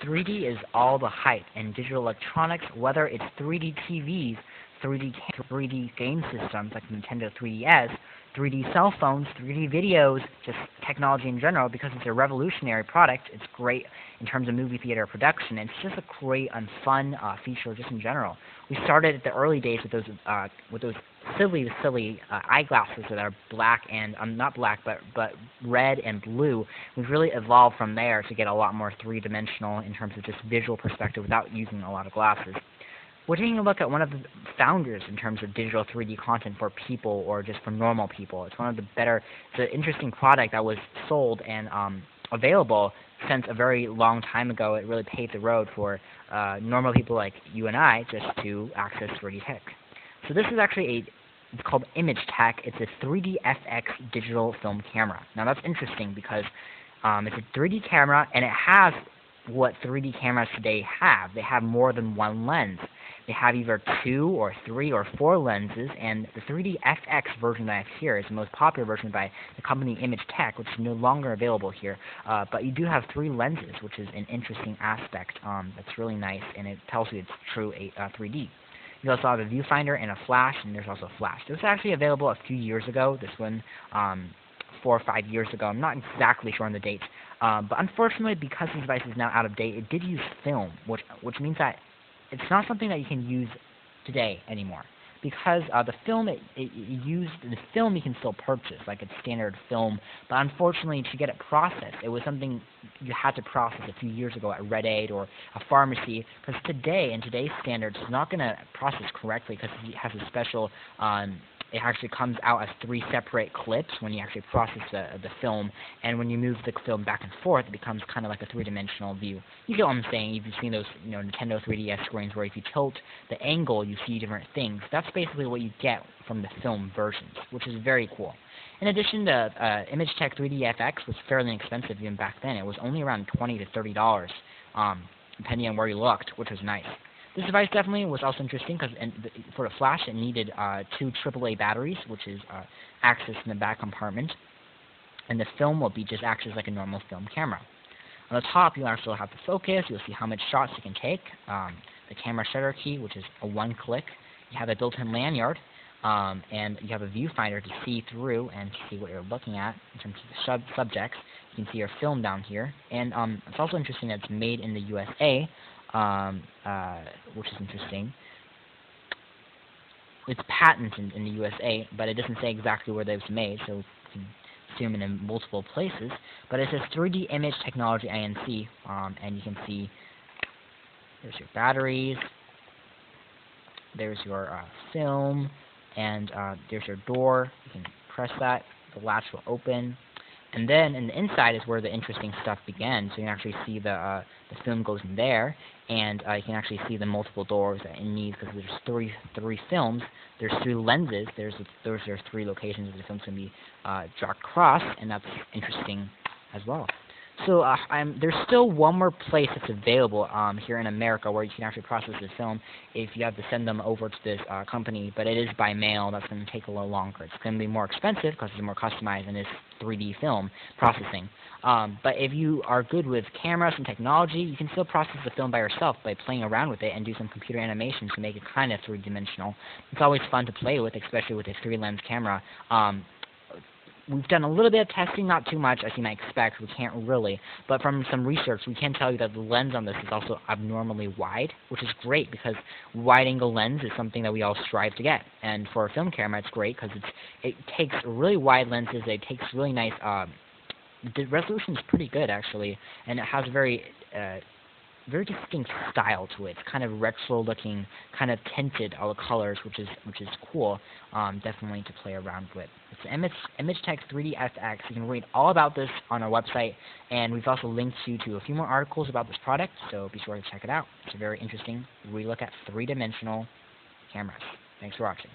3D is all the hype in digital electronics, whether it's 3D TVs, 3D game systems like Nintendo 3DS, 3D cell phones, 3D videos, just technology in general, because it's a revolutionary product. It's great in terms of movie theater production. It's just a great and fun feature just in general. We started at the early days with those silly eyeglasses that are black and not black but red and blue. We've really evolved from there to get a lot more three-dimensional in terms of just visual perspective without using a lot of glasses. We're taking a look at one of the founders in terms of digital 3D content for people or just for normal people. It's one of the better, it's an interesting product that was sold and available since a very long time ago. It really paved the road for normal people like you and I just to access 3D tech. So this is actually it's called Imagetech. It's a 3D FX digital film camera. Now that's interesting because it's a 3D camera and it has what 3D cameras today have. They have more than one lens. They have either 2 or 3 or 4 lenses, and the 3D FX version that I have here is the most popular version by the company Imagetech, which is no longer available here. But you do have 3 lenses, which is an interesting aspect that's really nice, and it tells you it's true 3D. You also have a viewfinder and a flash, and there's also a flash. This was actually available a few years ago, this one 4 or 5 years ago. I'm not exactly sure on the dates. But unfortunately, because this device is now out of date, it did use film, which means that it's not something that you can use today anymore. Because the film the film you can still purchase, like it's standard film, but unfortunately to get it processed, it was something you had to process a few years ago at Red Aid or a pharmacy, because today, in today's standards, it's not going to process correctly because it has a special it actually comes out as 3 separate clips when you actually process the film, and when you move the film back and forth, it becomes kind of like a 3-dimensional view. You get what I'm saying? If you've seen those Nintendo 3DS screens where if you tilt the angle, you see different things. That's basically what you get from the film versions, which is very cool. In addition, the Imagetech 3D FX was fairly inexpensive even back then. It was only around $20 to $30, depending on where you looked, which was nice. This device definitely was also interesting because for the flash it needed 2 AAA batteries, which is accessed in the back compartment, and the film will be just acts as like a normal film camera. On the top, you also have the focus. You'll see how much shots you can take. The camera shutter key, which is a 1-click. You have a built-in lanyard, and you have a viewfinder to see through and see what you're looking at in terms of the subjects. You can see your film down here, and it's also interesting that it's made in the USA. Which is interesting. It's patented in the USA, but it doesn't say exactly where it was made, so you can assume it in multiple places. But it says 3D Image Technology Inc., and you can see there's your batteries, there's your film, and there's your door. You can press that, the latch will open. And then in the inside is where the interesting stuff begins. So you can actually see the film goes in there, and you can actually see the multiple doors that it needs because there's three films. There's 3 lenses. There's 3 locations where the film's going to be drawn across, and that's interesting as well. So there's still one more place that's available here in America where you can actually process the film if you have to send them over to this company, but it is by mail. That's going to take a little longer. It's going to be more expensive because it's more customized and it's 3D film processing. But if you are good with cameras and technology, you can still process the film by yourself by playing around with it and do some computer animations to make it kind of 3-dimensional. It's always fun to play with, especially with a 3-lens camera. We've done a little bit of testing, not too much, as you might expect. We can't really. But from some research, we can tell you that the lens on this is also abnormally wide, which is great because wide-angle lens is something that we all strive to get. And for a film camera, it's great because it takes really wide lenses. It takes really nice... the resolution is pretty good, actually, and it has a very distinct style to it. It's kind of retro-looking, kind of tinted, all the colors, which is cool, definitely to play around with. It's Imagetech 3D FX. You can read all about this on our website, and we've also linked you to a few more articles about this product, so be sure to check it out. It's a very interesting relook at 3-dimensional cameras. Thanks for watching.